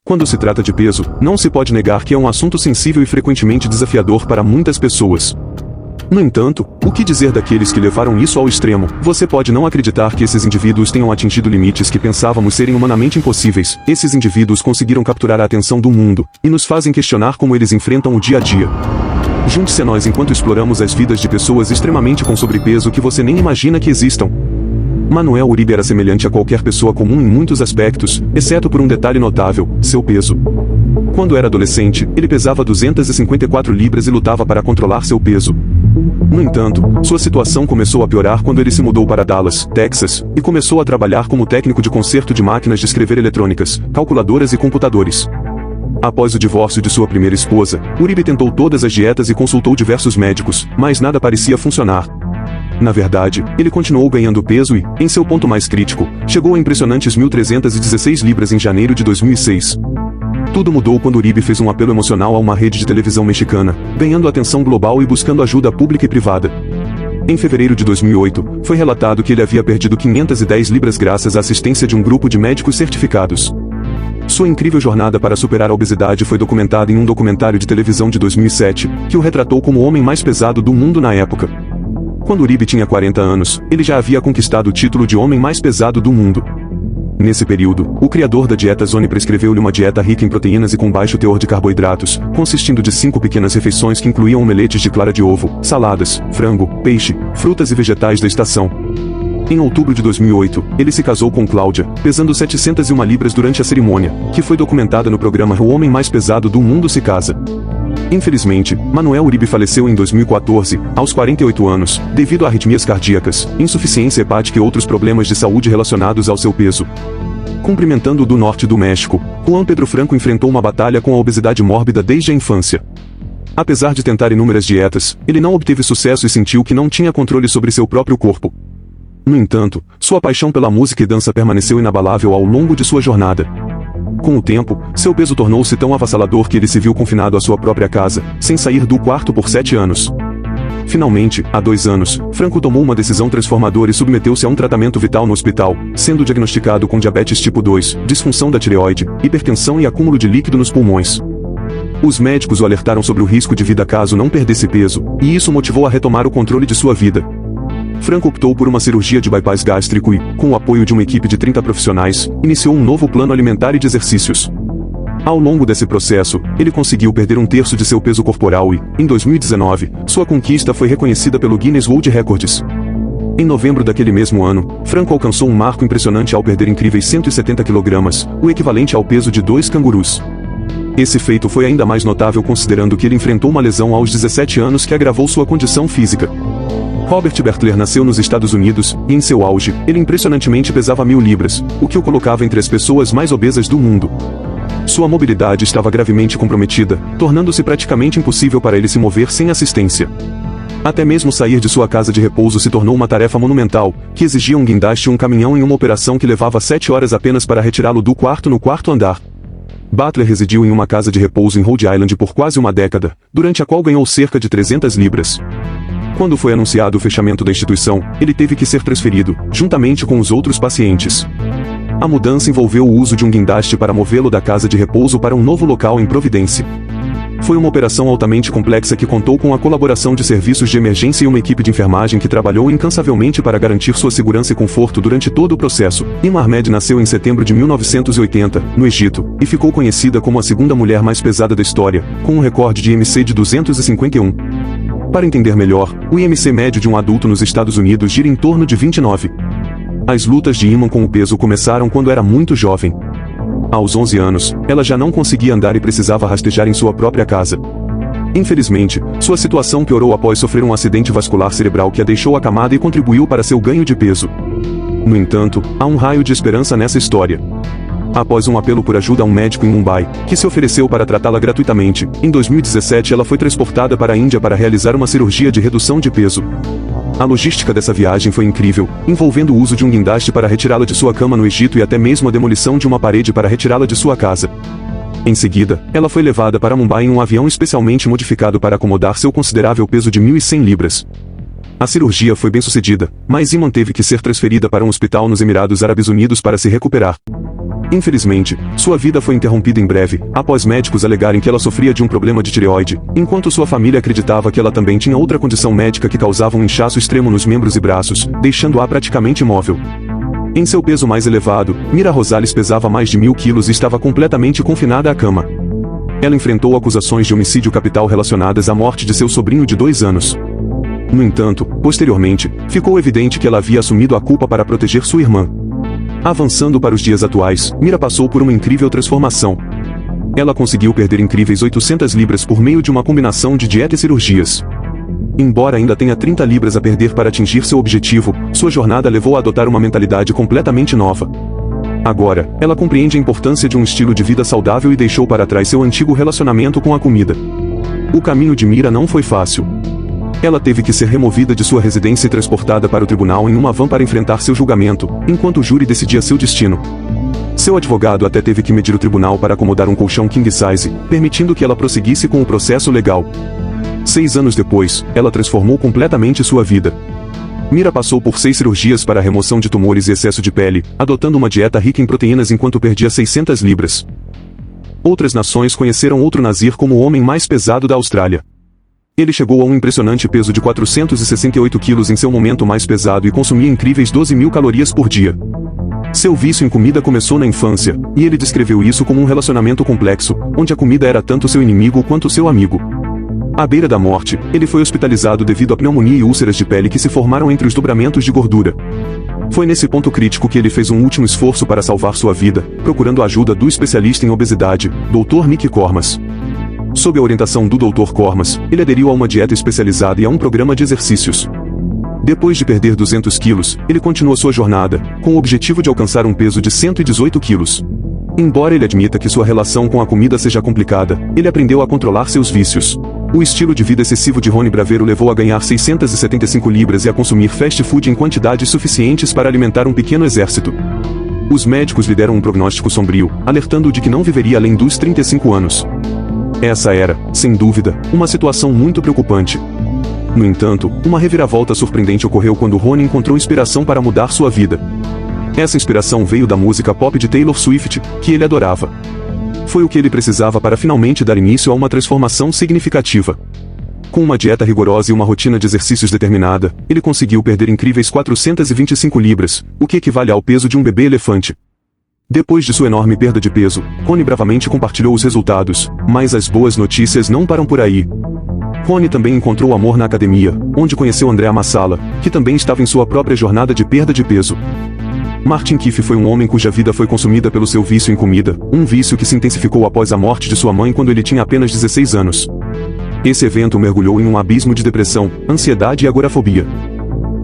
Quando se trata de peso, não se pode negar que é um assunto sensível e frequentemente desafiador para muitas pessoas. No entanto, o que dizer daqueles que levaram isso ao extremo? Você pode não acreditar que esses indivíduos tenham atingido limites que pensávamos serem humanamente impossíveis. Esses indivíduos conseguiram capturar a atenção do mundo, e nos fazem questionar como eles enfrentam o dia a dia. Junte-se a nós enquanto exploramos as vidas de pessoas extremamente com sobrepeso que você nem imagina que existam. Manuel Uribe era semelhante a qualquer pessoa comum em muitos aspectos, exceto por um detalhe notável: seu peso. Quando era adolescente, ele pesava 254 libras e lutava para controlar seu peso. No entanto, sua situação começou a piorar quando ele se mudou para Dallas, Texas, e começou a trabalhar como técnico de conserto de máquinas de escrever eletrônicas, calculadoras e computadores. Após o divórcio de sua primeira esposa, Uribe tentou todas as dietas e consultou diversos médicos, mas nada parecia funcionar. Na verdade, ele continuou ganhando peso e, em seu ponto mais crítico, chegou a impressionantes 1.316 libras em janeiro de 2006. Tudo mudou quando Uribe fez um apelo emocional a uma rede de televisão mexicana, ganhando atenção global e buscando ajuda pública e privada. Em fevereiro de 2008, foi relatado que ele havia perdido 510 libras graças à assistência de um grupo de médicos certificados. Sua incrível jornada para superar a obesidade foi documentada em um documentário de televisão de 2007, que o retratou como o homem mais pesado do mundo na época. Quando Uribe tinha 40 anos, ele já havia conquistado o título de homem mais pesado do mundo. Nesse período, o criador da dieta Zone prescreveu-lhe uma dieta rica em proteínas e com baixo teor de carboidratos, consistindo de 5 pequenas refeições que incluíam omeletes de clara de ovo, saladas, frango, peixe, frutas e vegetais da estação. Em outubro de 2008, ele se casou com Cláudia, pesando 701 libras durante a cerimônia, que foi documentada no programa O Homem Mais Pesado do Mundo se Casa. Infelizmente, Manuel Uribe faleceu em 2014, aos 48 anos, devido a arritmias cardíacas, insuficiência hepática e outros problemas de saúde relacionados ao seu peso. Cumprimentando do norte do México, Juan Pedro Franco enfrentou uma batalha com a obesidade mórbida desde a infância. Apesar de tentar inúmeras dietas, ele não obteve sucesso e sentiu que não tinha controle sobre seu próprio corpo. No entanto, sua paixão pela música e dança permaneceu inabalável ao longo de sua jornada. Com o tempo, seu peso tornou-se tão avassalador que ele se viu confinado à sua própria casa, sem sair do quarto por 7 anos. Finalmente, há 2 anos, Franco tomou uma decisão transformadora e submeteu-se a um tratamento vital no hospital, sendo diagnosticado com diabetes tipo 2, disfunção da tireoide, hipertensão e acúmulo de líquido nos pulmões. Os médicos o alertaram sobre o risco de vida caso não perdesse peso, e isso motivou a retomar o controle de sua vida. Franco optou por uma cirurgia de bypass gástrico e, com o apoio de uma equipe de 30 profissionais, iniciou um novo plano alimentar e de exercícios. Ao longo desse processo, ele conseguiu perder 1/3 de seu peso corporal e, em 2019, sua conquista foi reconhecida pelo Guinness World Records. Em novembro daquele mesmo ano, Franco alcançou um marco impressionante ao perder incríveis 170 kg, o equivalente ao peso de 2 cangurus. Esse feito foi ainda mais notável considerando que ele enfrentou uma lesão aos 17 anos que agravou sua condição física. Robert Bertler nasceu nos Estados Unidos, e em seu auge, ele impressionantemente pesava 1.000 libras, o que o colocava entre as pessoas mais obesas do mundo. Sua mobilidade estava gravemente comprometida, tornando-se praticamente impossível para ele se mover sem assistência. Até mesmo sair de sua casa de repouso se tornou uma tarefa monumental, que exigia um guindaste e um caminhão em uma operação que levava 7 horas apenas para retirá-lo do quarto no 4º andar. Butler residiu em uma casa de repouso em Rhode Island por quase uma década, durante a qual ganhou cerca de 300 libras. Quando foi anunciado o fechamento da instituição, ele teve que ser transferido, juntamente com os outros pacientes. A mudança envolveu o uso de um guindaste para movê-lo da casa de repouso para um novo local em Providência. Foi uma operação altamente complexa que contou com a colaboração de serviços de emergência e uma equipe de enfermagem que trabalhou incansavelmente para garantir sua segurança e conforto durante todo o processo. Ima Ahmed nasceu em setembro de 1980, no Egito, e ficou conhecida como a segunda mulher mais pesada da história, com um recorde de IMC de 251. Para entender melhor, o IMC médio de um adulto nos Estados Unidos gira em torno de 29. As lutas de Iman com o peso começaram quando era muito jovem. Aos 11 anos, ela já não conseguia andar e precisava rastejar em sua própria casa. Infelizmente, sua situação piorou após sofrer um acidente vascular cerebral que a deixou acamada e contribuiu para seu ganho de peso. No entanto, há um raio de esperança nessa história. Após um apelo por ajuda a um médico em Mumbai, que se ofereceu para tratá-la gratuitamente, em 2017 ela foi transportada para a Índia para realizar uma cirurgia de redução de peso. A logística dessa viagem foi incrível, envolvendo o uso de um guindaste para retirá-la de sua cama no Egito e até mesmo a demolição de uma parede para retirá-la de sua casa. Em seguida, ela foi levada para Mumbai em um avião especialmente modificado para acomodar seu considerável peso de 1.100 libras. A cirurgia foi bem sucedida, mas Iman teve que ser transferida para um hospital nos Emirados Árabes Unidos para se recuperar. Infelizmente, sua vida foi interrompida em breve, após médicos alegarem que ela sofria de um problema de tireoide, enquanto sua família acreditava que ela também tinha outra condição médica que causava um inchaço extremo nos membros e braços, deixando-a praticamente imóvel. Em seu peso mais elevado, Mira Rosales pesava mais de 1000 quilos e estava completamente confinada à cama. Ela enfrentou acusações de homicídio capital relacionadas à morte de seu sobrinho de 2 anos. No entanto, posteriormente, ficou evidente que ela havia assumido a culpa para proteger sua irmã. Avançando para os dias atuais, Mira passou por uma incrível transformação. Ela conseguiu perder incríveis 800 libras por meio de uma combinação de dieta e cirurgias. Embora ainda tenha 30 libras a perder para atingir seu objetivo, sua jornada levou a adotar uma mentalidade completamente nova. Agora, ela compreende a importância de um estilo de vida saudável e deixou para trás seu antigo relacionamento com a comida. O caminho de Mira não foi fácil. Ela teve que ser removida de sua residência e transportada para o tribunal em uma van para enfrentar seu julgamento, enquanto o júri decidia seu destino. Seu advogado até teve que medir o tribunal para acomodar um colchão king size, permitindo que ela prosseguisse com o processo legal. 6 anos depois, ela transformou completamente sua vida. Mira passou por 6 cirurgias para a remoção de tumores e excesso de pele, adotando uma dieta rica em proteínas enquanto perdia 600 libras. Outras nações conheceram outro Nazir como o homem mais pesado da Austrália. Ele chegou a um impressionante peso de 468 quilos em seu momento mais pesado e consumia incríveis 12.000 calorias por dia. Seu vício em comida começou na infância, e ele descreveu isso como um relacionamento complexo, onde a comida era tanto seu inimigo quanto seu amigo. À beira da morte, ele foi hospitalizado devido a pneumonia e úlceras de pele que se formaram entre os dobramentos de gordura. Foi nesse ponto crítico que ele fez um último esforço para salvar sua vida, procurando a ajuda do especialista em obesidade, Dr. Mick Kormas. Sob a orientação do Dr. Kormas, ele aderiu a uma dieta especializada e a um programa de exercícios. Depois de perder 200 quilos, ele continuou sua jornada, com o objetivo de alcançar um peso de 118 quilos. Embora ele admita que sua relação com a comida seja complicada, ele aprendeu a controlar seus vícios. O estilo de vida excessivo de Rony Bravero levou a ganhar 675 libras e a consumir fast food em quantidades suficientes para alimentar um pequeno exército. Os médicos lhe deram um prognóstico sombrio, alertando-o de que não viveria além dos 35 anos. Essa era, sem dúvida, uma situação muito preocupante. No entanto, uma reviravolta surpreendente ocorreu quando Rony encontrou inspiração para mudar sua vida. Essa inspiração veio da música pop de Taylor Swift, que ele adorava. Foi o que ele precisava para finalmente dar início a uma transformação significativa. Com uma dieta rigorosa e uma rotina de exercícios determinada, ele conseguiu perder incríveis 425 libras, o que equivale ao peso de um bebê elefante. Depois de sua enorme perda de peso, Rony bravamente compartilhou os resultados, mas as boas notícias não param por aí. Rony também encontrou amor na academia, onde conheceu Andrea Massala, que também estava em sua própria jornada de perda de peso. Martin Keefe foi um homem cuja vida foi consumida pelo seu vício em comida, um vício que se intensificou após a morte de sua mãe quando ele tinha apenas 16 anos. Esse evento o mergulhou em um abismo de depressão, ansiedade e agorafobia.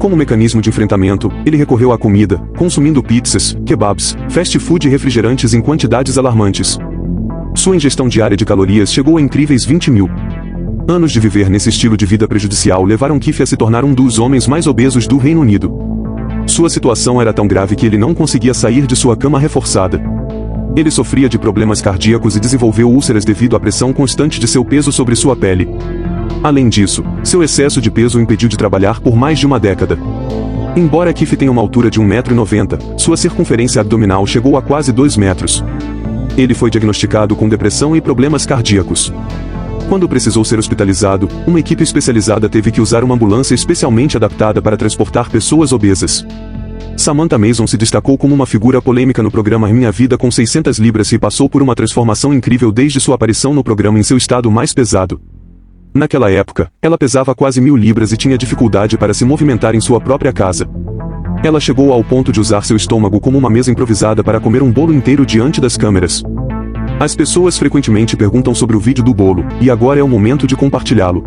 Como mecanismo de enfrentamento, ele recorreu à comida, consumindo pizzas, kebabs, fast food e refrigerantes em quantidades alarmantes. Sua ingestão diária de calorias chegou a incríveis 20.000. Anos de viver nesse estilo de vida prejudicial levaram Keefe a se tornar um dos homens mais obesos do Reino Unido. Sua situação era tão grave que ele não conseguia sair de sua cama reforçada. Ele sofria de problemas cardíacos e desenvolveu úlceras devido à pressão constante de seu peso sobre sua pele. Além disso, seu excesso de peso o impediu de trabalhar por mais de uma década. Embora Keefe tenha uma altura de 1,90 m, sua circunferência abdominal chegou a quase 2 metros. Ele foi diagnosticado com depressão e problemas cardíacos. Quando precisou ser hospitalizado, uma equipe especializada teve que usar uma ambulância especialmente adaptada para transportar pessoas obesas. Samantha Mason se destacou como uma figura polêmica no programa Minha Vida com 600 libras e passou por uma transformação incrível desde sua aparição no programa em seu estado mais pesado. Naquela época, ela pesava quase 1000 libras e tinha dificuldade para se movimentar em sua própria casa. Ela chegou ao ponto de usar seu estômago como uma mesa improvisada para comer um bolo inteiro diante das câmeras. As pessoas frequentemente perguntam sobre o vídeo do bolo, e agora é o momento de compartilhá-lo.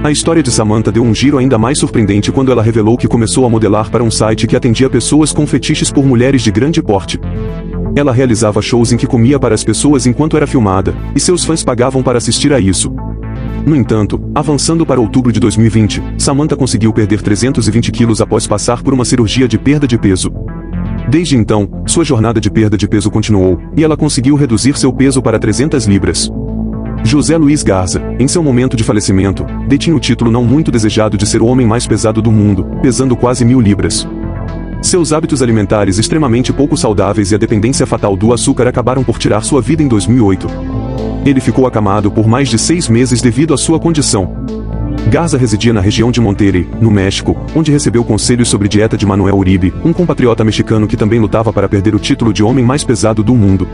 A história de Samantha deu um giro ainda mais surpreendente quando ela revelou que começou a modelar para um site que atendia pessoas com fetiches por mulheres de grande porte. Ela realizava shows em que comia para as pessoas enquanto era filmada, e seus fãs pagavam para assistir a isso. No entanto, avançando para outubro de 2020, Samantha conseguiu perder 320 quilos após passar por uma cirurgia de perda de peso. Desde então, sua jornada de perda de peso continuou, e ela conseguiu reduzir seu peso para 300 libras. José Luiz Garza, em seu momento de falecimento, detinha o título não muito desejado de ser o homem mais pesado do mundo, pesando quase 1000 libras. Seus hábitos alimentares extremamente pouco saudáveis e a dependência fatal do açúcar acabaram por tirar sua vida em 2008. Ele ficou acamado por mais de 6 meses devido à sua condição. Garza residia na região de Monterrey, no México, onde recebeu conselhos sobre dieta de Manuel Uribe, um compatriota mexicano que também lutava para perder o título de homem mais pesado do mundo.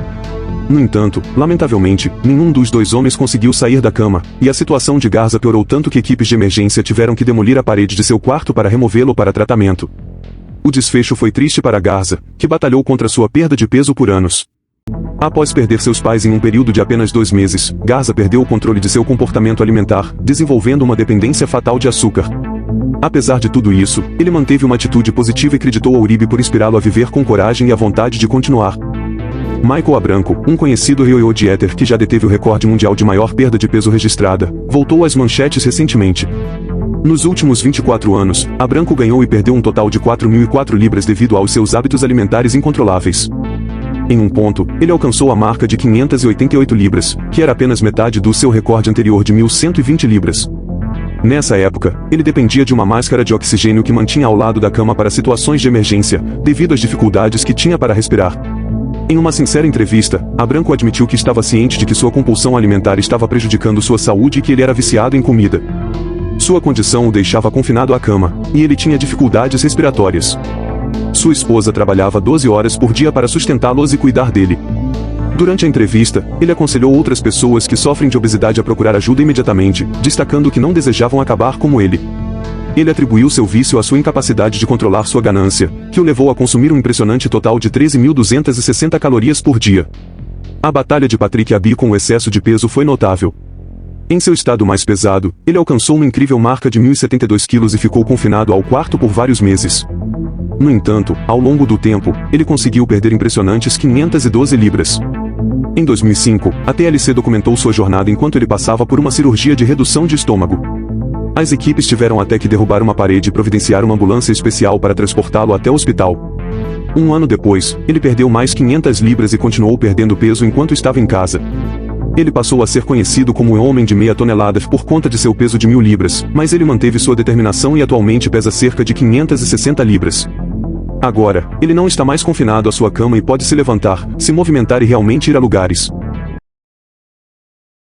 No entanto, lamentavelmente, nenhum dos dois homens conseguiu sair da cama, e a situação de Garza piorou tanto que equipes de emergência tiveram que demolir a parede de seu quarto para removê-lo para tratamento. O desfecho foi triste para Garza, que batalhou contra sua perda de peso por anos. Após perder seus pais em um período de apenas 2 meses, Garza perdeu o controle de seu comportamento alimentar, desenvolvendo uma dependência fatal de açúcar. Apesar de tudo isso, ele manteve uma atitude positiva e acreditou a Uribe por inspirá-lo a viver com coragem e a vontade de continuar. Michael Abranco, um conhecido yo-yo dieter que já deteve o recorde mundial de maior perda de peso registrada, voltou às manchetes recentemente. Nos últimos 24 anos, Abranco ganhou e perdeu um total de 4.004 libras devido aos seus hábitos alimentares incontroláveis. Em um ponto, ele alcançou a marca de 588 libras, que era apenas metade do seu recorde anterior de 1.120 libras. Nessa época, ele dependia de uma máscara de oxigênio que mantinha ao lado da cama para situações de emergência, devido às dificuldades que tinha para respirar. Em uma sincera entrevista, Abranco admitiu que estava ciente de que sua compulsão alimentar estava prejudicando sua saúde e que ele era viciado em comida. Sua condição o deixava confinado à cama, e ele tinha dificuldades respiratórias. Sua esposa trabalhava 12 horas por dia para sustentá-los e cuidar dele. Durante a entrevista, ele aconselhou outras pessoas que sofrem de obesidade a procurar ajuda imediatamente, destacando que não desejavam acabar como ele. Ele atribuiu seu vício à sua incapacidade de controlar sua ganância, que o levou a consumir um impressionante total de 13.260 calorias por dia. A batalha de Patrick Abi com o excesso de peso foi notável. Em seu estado mais pesado, ele alcançou uma incrível marca de 1.072 quilos e ficou confinado ao quarto por vários meses. No entanto, ao longo do tempo, ele conseguiu perder impressionantes 512 libras. Em 2005, a TLC documentou sua jornada enquanto ele passava por uma cirurgia de redução de estômago. As equipes tiveram até que derrubar uma parede e providenciar uma ambulância especial para transportá-lo até o hospital. Um ano depois, ele perdeu mais 500 libras e continuou perdendo peso enquanto estava em casa. Ele passou a ser conhecido como o homem de meia tonelada por conta de seu peso de 1.000 libras, mas ele manteve sua determinação e atualmente pesa cerca de 560 libras. Agora, ele não está mais confinado à sua cama e pode se levantar, se movimentar e realmente ir a lugares.